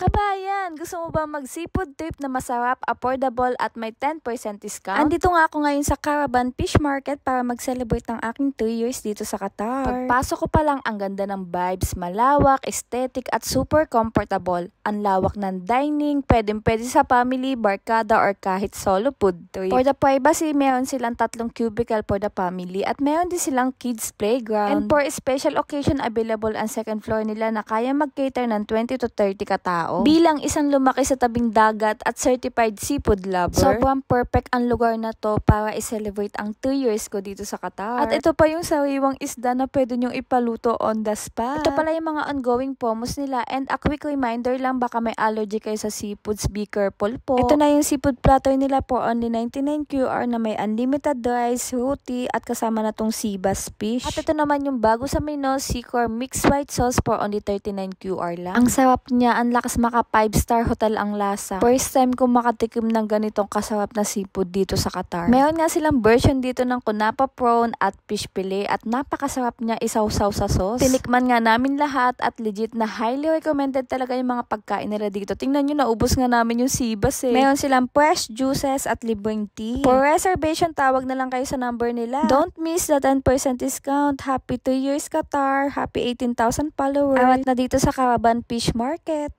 Kabayan, gusto mo ba mag-seafood trip na masarap, affordable at may 10% discount? Andito nga ako ngayon sa Caravan Fish Market para mag-celebrate ng aking 2 years dito sa Qatar. Pagpasok ko pa lang, ang ganda ng vibes, malawak, aesthetic at super comfortable. Ang lawak ng dining, pwede sa family, barkada or kahit solo food trip. For the privacy, meron silang 3 cubicle for the family at meron din silang kids playground. And for special occasion, available ang second floor nila na kaya mag-cater ng 20 to 30 katao. Bilang isang lumaki sa tabing dagat at certified seafood lover, sobrang perfect ang lugar na to para i-celebrate ang 2 years ko dito sa Qatar. At ito pa yung sariwang isda na pwede nyong ipaluto on the spot. Ito pala yung mga ongoing promos nila, and a quick reminder lang, baka may allergy kayo sa seafoods, be careful po. Ito na yung seafood platter nila for only 99 QR na may unlimited rice, roti at kasama na tong sea bass fish. At ito naman yung bago sa menu, Seacor mixed white sauce for only 39 QR lang. Ang sarap niya, ang lakas maka 5-star hotel ang lasa. First time ko makatikim ng ganitong kasarap na seafood dito sa Qatar. Meron nga silang version dito ng kunapa prawn at fish fillet at napakasarap niya isawsaw sa sauce. Tinikman nga namin lahat at legit na highly recommended talaga yung mga pagkain nila dito. Tingnan nyo, naubos nga namin yung sea bass eh. Meron silang fresh juices at libreng tea. For reservation, tawag na lang kayo sa number nila. Don't miss the 10% discount. Happy 2 years Qatar. Happy 18,000 followers. Awat na dito sa Caravan Fish Market.